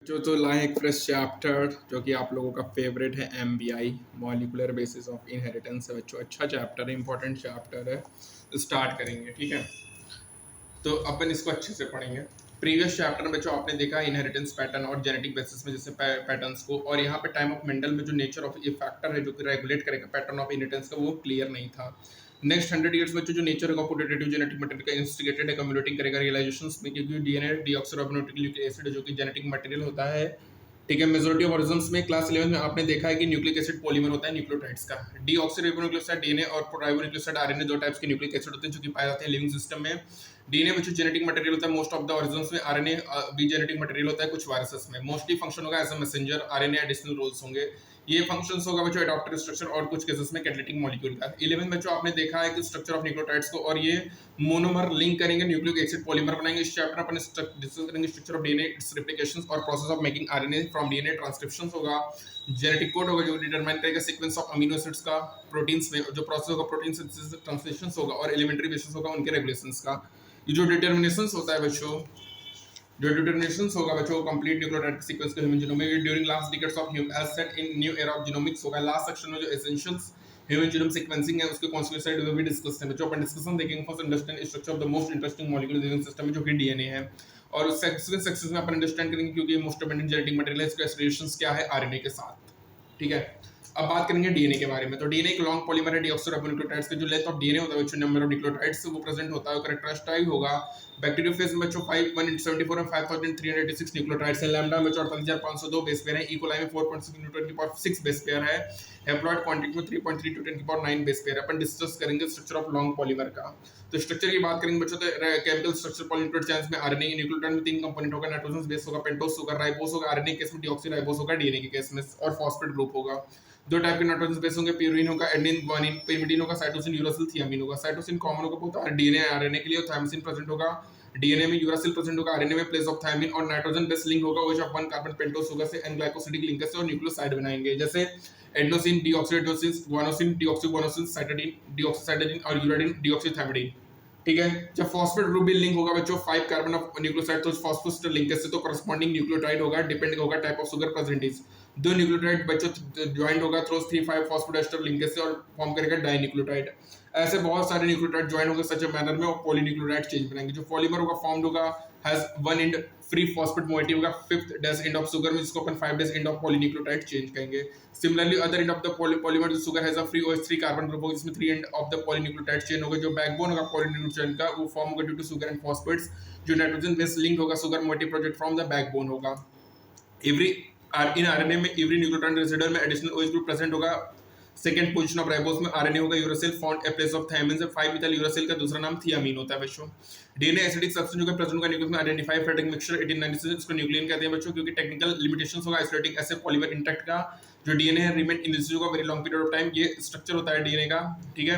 तो लाए एक फ्रेश चैप्टर जो कि आप लोगों का फेवरेट है MBI molecular basis of inheritance है बच्चों। अच्छा चैप्टर है, इंपॉर्टेंट चैप्टर है। स्टार्ट करेंगे, ठीक है। तो अपन इसको अच्छे से पढ़ेंगे। प्रीवियस चैप्टर में बच्चों आपने देखा इनहेरिटेंस पैटर्न और जेनेटिक बेसिस में जैसे पैटर्न्स को, और यहाँ पे टाइम ऑफ मेंडल में जो नेचर ऑफ ये फैक्टर है जो कि रेगुलेट करेगा पैटर्न ऑफ इनहेरिटेंस का, वो क्लियर नहीं था। नेक्स्ट 100 ईयर्स में जो नेचर होगा पोटेटिव जेनेटिक मटेरियल का इंस्टिगेटेड कम्युनिकेटिंग करेगा रियलाइजेशंस में, क्योंकि डीएनए डीऑक्सीराइबोन्यूक्लिक एसिड जो कि जेनेटिक मटेरियल होता है, ठीक है। मेजोरिटी ऑफ ऑर्गेनिज्म्स में क्लास 11 में आपने देखा है कि न्यूक्लिक एसिड पॉलीमर होता है न्यूक्लियोटाइड्स का। डीऑक्सीराइबोन्यूक्लियोसाइड डीएनए और राइबोन्यूक्लियोसाइड आरएनए दो टाइप्स के न्यूक्लिक एसिड होते हैं जो कि पाए जाते हैं लिविंग सिस्टम में। डीएनए में जो जेनेटिक मटेरियल होता है मोस्ट ऑफ द ऑर्गेनिज्म्स में, आरएनए भी जेनेटिक मटेरियल होता है कुछ वायरसेस में। मोस्टली फंक्शन होगा as a messenger, RNA additional roles होंगे। ये फंक्शंस होगा बच्चों एडाप्टर स्ट्रक्चर और कुछ केसेस में कैटालिटिक मॉलिक्यूल का। 11 बच्चों आपने देखा है कि स्ट्रक्चर ऑफ न्यूक्लियोटाइड्स को, और ये मोनोमर लिंक करेंगे न्यूक्लिक एसिड पॉलीमर बनाएंगे। इस चैप्टर अपन डिस्कस करेंगे structure of DNA, its replications और process of making RNA from DNA, transcriptions होगा। जेनेटिक कोड होगा जो डिटरमाइन करेगा सीक्वेंस ऑफ अमीनो एसिड्स का प्रोटीन्स में, जो प्रोसेस होगा प्रोटीन सिंथेसिस ट्रांसलेशंस होगा, और एलिमेंट्री बेसिस होगा उनके रेगुलेशंस का। ये जो डिटर्मिनेशंस होता है बच्चों, जो डिटर्मिनेशंस होगा बच्चों कंप्लीट न्यूक्लियोटाइड सीक्वेंस के ह्यूमन जीनोम में during last decades of human age set in new era of genomics होगा। लास्ट सेक्शन में जो एसेंशियल्स ह्यूमन जीनोम सीक्वेंसिंग है उसके कॉन्सेप्ट भी डिस्कस है बच्चों। अपन डिस्कशन देखेंगे first understand structure of the most interesting molecule living system में जो कि डीएनए है, और सेक्शन सक्सेस में अपन अंडरस्टैंड करेंगे क्योंकि मोस्ट अबंडेंट जेनेटिक मटेरियल है, इसका एसोसिएशंस क्या है आरएनए के साथ, ठीक है। अब बात करेंगे डीएनए के बारे में। तो डीएनए एक लॉन्ग पॉलीमर है डीऑक्सीराइबोन्यूक्लियोटाइड्स का। जो लेंथ ऑफ डीएनए होता है बच्चों, नंबर ऑफ न्यूक्लियोटाइड्स वो प्रेजेंट होता है, कैरेक्टरिस्टिक होगा। बैक्टीरियोफेज में बच्चों 5174 में 5386 न्यूक्लियोटाइड्स है। लैम्डा में 48502 बेस पेयर है। इकोलाई में 4.6 न्यूटन की पावर 6 बेस पेयर है। हैप्लॉइड क्वांटिटी में 3.3 न्यूटन की पावर 9 बेस पेयर है। अपन डिस्कस करेंगे स्ट्रक्चर ऑफ लॉन्ग पॉलीमर का। तो स्ट्रक्चर की बात करेंगे बच्चों, तो केमिकल स्ट्रक्चर पॉलीन्यूक्लियोटाइड चेन्स में आरएनए न्यूक्लियोटाइड में 3 कंपोनेंट होगा, नाइट्रोजन बेस होगा, पेंटोस होगा, राइबोस होगा। आरएनए केस में डीऑक्सीराइबोस होगा, डीएनए के केस में और फॉस्फेट ग्रुप होगा। दो टाइप के नाइट्रोजन बेस होंगे, प्यूरिन होगा, एडेनिन, ग्वानिन, pyrimidine होगा, साइटोसिन, यूरासिल, थियामिन होगा। साइटोसिन कॉमन होगा बहुत डीएनए आरएनए के लिए, और थायमिन प्रेजेंट होगा डीएनए में, यूरासिल प्रेजेंट होगा आरएनए में प्लेस ऑफ थायमिन, और नाइट्रोजन बेस लिंक होगा ओएच ऑफ 1 कार्बन पेंटोस होगा से एन ग्लाइकोसिडिक लिंक से और न्यूक्लियोसाइड बनाएंगे, जैसे एडेनोसिन डीऑक्सीएडेनोसिन, ग्वानोसिन डीऑक्सीग्वानोसिन, साइटाडीन डीऑक्सीसाइटाडीन और यूराडिन डीऑक्सीथायमिडीन, ठीक है। जब फॉस्फेट ग्रुप भी लिंक होगा बच्चों 5 कार्बन ऑफ न्यूक्लियोसाइड, तो फॉस्फोस्टर लिंकेज से तो करस्पॉन्डिंग न्यूक्लियोटाइड होगा, डिपेंड होगा टाइप ऑफ शुगर प्रेजेंटेज। दो न्यूक्लियोटाइड बच्चों ज्वाइंट होगा थ्रू 3-5 फॉस्फोडाइस्टर लिंकेज से और फॉर्म करेगा डाइन्यूक्लियोटाइड। ऐसे बहुत सारे न्यूक्लियोटाइड ज्वाइन होंगे सच ए मैनर में और पॉलीन्यूक्लियोटाइड चेंज बनाएंगे। जो पॉलीमर होगा फॉर्म्ड होगा has one end free phosphate moiety होगा 5th dash end of sugar में, जिसको अपन 5 dash end of polynucleotide change कहेंगे। Similarly other end of the polymer जो sugar has a free OH3 carbon group होगा, जिसमें 3 end of the polynucleotide chain होगा। जो बैकबोन होगा पॉलीन्यूक्लियोटाइड का वो फॉर्म होगा due to sugar and phosphates. जो नाइट्रोजन बेस लिंक होगा sugar moiety project from the backbone होगा। एवरी इन आरएनए में एवरी न्यूक्लियोटाइड रेसिडुअल में एडिशनल OH ग्रुप प्रेजेंट होगा। सेकंड पोजीशन ऑफ राइबोस में आरएनए होगा uracil found a place of thymine से 5 methyl uracil का दूसरा नाम थियामीन होता है बच्चों। डीएनए एसिडिक सब्सटेंस जो प्रेजेंट होगा न्यूक्लियस में आइडेंटिफाई फेटिक मिक्सचर 1896 इसको न्यूक्लियन कहते हैं बच्चों, क्योंकि टेक्निकल लिमिटेशंस होगा आइसोलेटिंग ऐसे पॉलीमर इंटैक्ट का। जो डीएनए है रिमेन इन रेसिड्यू का very long period of time, ये स्ट्रक्चर होता है डीएनए का, ठीक है।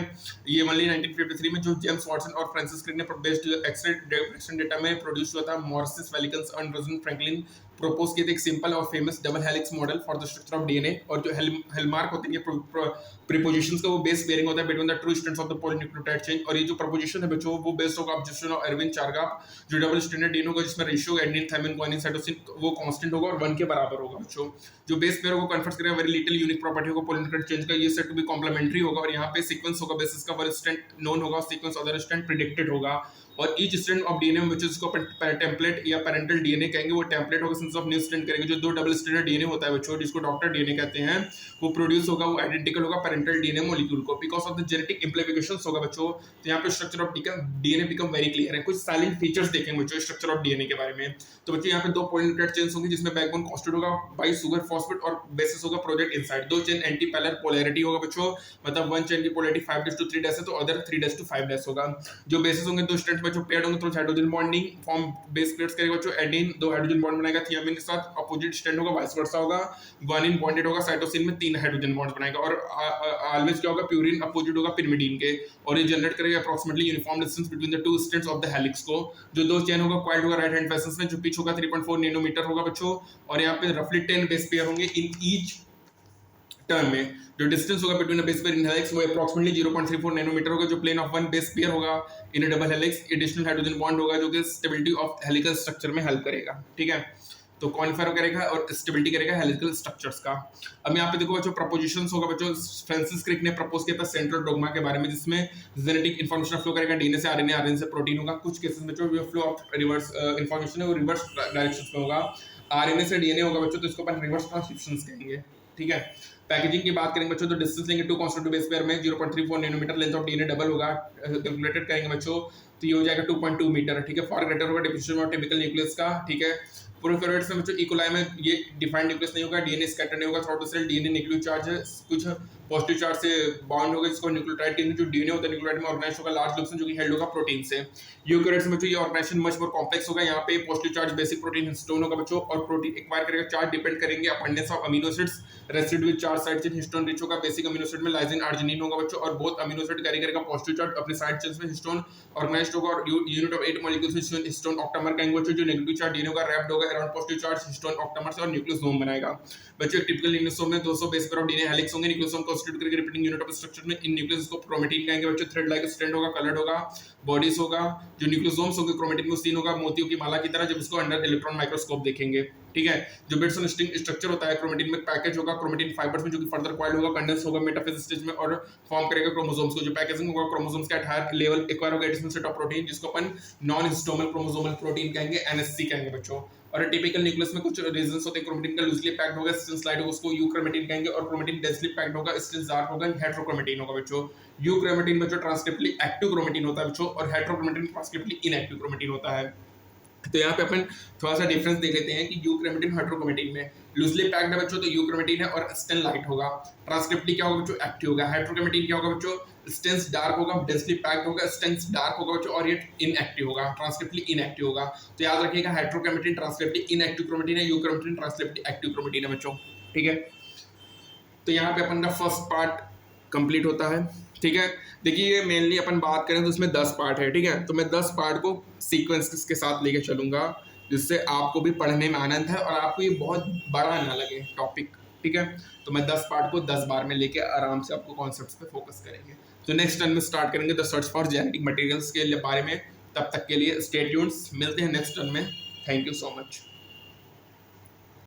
ये ओनली 1953 में जो जेम्स वाटसन और फ्रांसिस क्रिक ने बेस्ड एक्स-रे डिफ्रेक्शन डेटा में प्रोड्यूस हुआ था। मॉरिस वेलिकन्स और रोजन फ्रैंकलिन प्रपोज किए थे एक सिंपल और famous double helix model for the structure of DNA, और जो हेलमार्क होते हैं प्रीपोजिशंस का वो बेस पेयरिंग होता है between the two strands of the polynucleotide chain. और ये जो प्रपोजिशन है बच्चों वो बेस्ड होगा ऑब्जर्वेशन ऑफ एरविन चार्गाफ। जो डबल स्ट्रैंडेड डीएनए होगा जिसमें ratio adenine thymine guanine cytosine वो कांस्टेंट होगा और 1 के बराबर होगा बच्चों। जो बेस पेयर को कन्फर्ट करेगा वेरी लिटिल यूनिक प्रॉपर्टी होगा पॉलीन्यूक्लियोटाइड चेन का, ये सेट टू बी कॉम्प्लीमेंट्री होगा। और यहाँ पे सीक्वेंस होगा बेसिस का वन स्ट्रैंड नोन होगा, सीक्वेंस अदर स्ट्रैंड प्रेडिक्टेड होगा। और ईच स्ट्रैंड ऑफ डीएनए में जिसको अपन टेम्पलेट या पैरेंटल डीएनए कहेंगे, वो टेम्पलेट होगा सेंस ऑफ न्यू स्ट्रैंड करेंगे। जो दो डबल स्ट्रैंडेड डीएनए होता है बच्चों जिसको डॉक्टर डीएनए कहते हैं, वो प्रोड्यूस होगा, वो आइडेंटिकल होगा पैरेंटल डीएनए मॉलिक्यूल को। Because of the genetic implications होगा बच्चों, तो यहाँ पे structure of DNA become very clear है। कुछ साइलेंट फीचर्स देखेंगे बच्चों स्ट्रक्चर ऑफ डीएनए के बारे में। तो बच्चों यहाँ पे दो पॉलीन्यूक्लियोटाइड चेन्स होंगी जिसमें बैकबोन कॉन्स्टेंट होगा बाई शुगर फॉस्फेट और बेसिस होगा प्रोजेक्ट इनसाइड। दो चेन एंटी पैरेलल पोलैरिटी होगा बच्चों, मतलब वन चेन की पोलैरिटी 5:3 है तो अदर 3:5 होगा। जो बेसिस होंगे दो स्ट्रैंड्स बच्चों पेयर्ड होंगे तो hydrogen bonding form base plates करेगा बच्चों। एडेनिन दो हाइड्रोजन बॉन्ड बनाएगा थियामिन के साथ, अपोजिट स्ट्रैंड होगा वाइस वर्सा होगा। ग्वानिन बॉन्डेड होगा साइटोसिन में 3 हाइड्रोजन बॉन्ड्स बनाएगा। और ऑलवेज क्या होगा प्यूरिन अपोजिट होगा पिरिमिडीन के, और ये जनरेट करेगा approximately uniform distance between the two strands of the helix को। जो दो चेन होगा क्वाइल्ड होगा राइट हैंड फैसेस में, जो पिच होगा 3.4 नैनोमीटर होगा बच्चों। और यहाँ पे रफली 10 बेस पेयर होंगे इन ईच टर्म में। जो डिस्टेंस होगा between base pair in helix वो अप्रोक्सीमेटली 0.34 नैनोमीटर होगा। जो plane of one base pair होगा in double helix, additional hydrogen bond होगा जो कि स्टेबिलिटी ऑफ हेलिकल स्ट्रक्चर में हेल्प करेगा, ठीक है। तो कॉन्फर करेगा और स्टेबिलिटी करेगा हेलिकल स्ट्रक्चर्स का। अब यहाँ पे देखो बच्चों प्रपोजिशंस होगा बच्चों, फ्रांसिस क्रिक ने प्रपोज किया था सेंट्रल डोग्मा के बारे में, जिसमें जेनेटिक इन्फॉर्मेशन फ्लो करेगा डीएनए से आरएनए, आरएनए से प्रोटीन होगा। कुछ केसेस में जो फ्लो ऑफ रिवर्स इन्फॉर्मेशन है वो रिवर्स डायरेक्शन में होगा, आरएनए से डीएनए होगा बच्चों, तो इसको अपन रिवर्स ट्रांसक्रिप्शंस कहेंगे, ठीक है। पैकेजिंग की बात करेंगे बच्चों तो डिस्टेंस लेंगे 2 कांस्टेंट टू बेस पेयर में 0.34 nanometre, length of DNA double होगा, कैलकुलेटेड करेंगे बच्चों तो ये हो जाएगा 2.2 मीटर, ठीक है। फॉर ग्रेटर होगा डिफिनेशन ऑफ टिपिकल न्यूक्लियस का, ठीक है। प्रोकैरियोट्स में बच्चों इकोलाई में ये डिफाइंड न्यूक्लियस नहीं होगा, डीएनए स्कैटर नहीं होगा through the cell, DNA nuclear charge कुछ पॉजिटिव चार्ज से बाउंड होगा जिसको न्यूक्लियोटाइड कहते हैं, जो डीएनए होता है न्यूक्लियोटाइड में ऑर्गेनाइज होगा लार्ज लूप से, जो कि हेल्ड होगा प्रोटीन से। यूकैरियोट्स में बच्चों ये ऑर्गेनाइजेशन मच मोर कॉम्प्लेक्स होगा, यहाँ पे positive charge basic protein histone होगा बच्चों, और प्रोटीन एक्वायर करेगा चार्ज डिपेंड करेंगे abundance of amino acids, residue with charge side chain histone rich होगा, बेसिक अमीनो एसिड में लाइसिन आर्जिनिन होगा बच्चों, और बहुत अमीनो एसिड कैरी करेगा पॉजिटिव चार्ज अपने साइड चेन्स में, हिस्टोन ऑर्गेनाइज्ड होगा, और यूनिट ऑफ 8 मॉलिक्यूल्स में हिस्टोन ऑक्टामर कहेंगे बच्चों, जो नेगेटिव चार्ज डीएनए होगा रैप्ड होगा around positive charge histone octamer से और न्यूक्लियोसोम बनाएगा बच्चों। टिपिकल न्यूक्लियोसोम में 200 base pair of DNA helix होंगे, न्यूक्लियोसोम कांस्टिट्यूट करके रिपीटिंग यूनिट ऑफ स्ट्रक्चर में, इन न्यूक्लियस को क्रोमेटिन कहेंगे बच्चों, थ्रेड लाइक स्ट्रैंड होगा, कलर्ड होगा, बॉडीज होगा, जो न्यूक्लियोसोम्स होंगे क्रोमेटिन में सीन होगा मोतियों की माला की तरह जब इसको अंडर इलेक्ट्रॉन माइक्रोस्कोप देखेंगे, ठीक है। जो बिट्स एंड स्ट्रिंग स्ट्रक्चर होता है क्रोमेटिन में पैकेज होगा क्रोमेटिन फाइबर्स में, जो कि फर्दर कॉइल होगा, कंडेंस होगा मेटाफेज स्टेज में और फॉर्म करेगा क्रोमोसोम्स को, जो पैकेजिंग होगा क्रोमोसोम्स के एट हायर लेवल एक्वायर होगा एडिशनल सेट ऑफ प्रोटीन जिसको अपन नॉन हिस्टोमल क्रोमोसोमल प्रोटीन कहेंगे, एनएससी कहेंगे बच्चों। और टिपिकल न्यूक्लियस में कुछ रीजंस होते हैं, क्रोमेटिन का लूजली पैक्ड होगा स्टिल स्लाइड होगा उसको यूक्रोमेटिन कहेंगे, और क्रोमेटिन डेंसली पैक्ड होगा स्टिल डार्क होगा हेटेरोक्रोमेटिन होगा बच्चों। यूक्रोमेटिन बच्चों ट्रांसक्रिप्टली एक्टिव क्रोमेटिन होता है बच्चों, और हेटेरोक्रोमेटिन ट्रांसक्रिप्टली इनएक्टिव क्रोमेटिन होता है। तो यहाँ पे अपन थोड़ा सा डिफरेंस देख लेते हैं कि यूक्रोमेटिन हेटेरोक्रोमेटिन में लूजली पैक्ड है बच्चों तो यूक्रोमेटिन है और स्टेन लाइट होगा, ट्रांसक्रिप्टली क्या होगा बच्चों एक्टिव होगा, हेटेरोक्रोमेटिन क्या होगा बच्चों स्टेंस डार्क होगा, डेंसली पैक्ड होगा, स्टेंस डार्क होगा बच्चों, और ये इनएक्टिव होगा, ट्रांसक्रिप्टली इनएक्टिव होगा। तो याद रखिएगा हेटेरोक्रोमेटिन ट्रांसक्रिप्टली इनएक्टिव क्रोमेटिन है, यूक्रोमेटिन ट्रांसक्रिप्टली एक्टिव क्रोमेटिन है बच्चों, ठीक है। तो यहाँ पे अपन का फर्स्ट पार्ट कंप्लीट होता है, ठीक है। देखिए ये मेनली अपन बात करें तो इसमें 10 पार्ट है, ठीक है। तो मैं 10 पार्ट को सीक्वेंस के साथ लेके चलूंगा जिससे आपको भी पढ़ने में आनंद है और आपको ये बहुत बड़ा ना लगे टॉपिक, ठीक है। तो मैं 10 पार्ट को 10 बार में लेके आराम से आपको कॉन्सेप्ट्स पे फोकस करेंगे। तो नेक्स्ट टर्न में स्टार्ट करेंगे the search for genetic materials के बारे में। तब तक के लिए स्टे ट्यून्ड, मिलते हैं नेक्स्ट टर्न में। Thank you so much.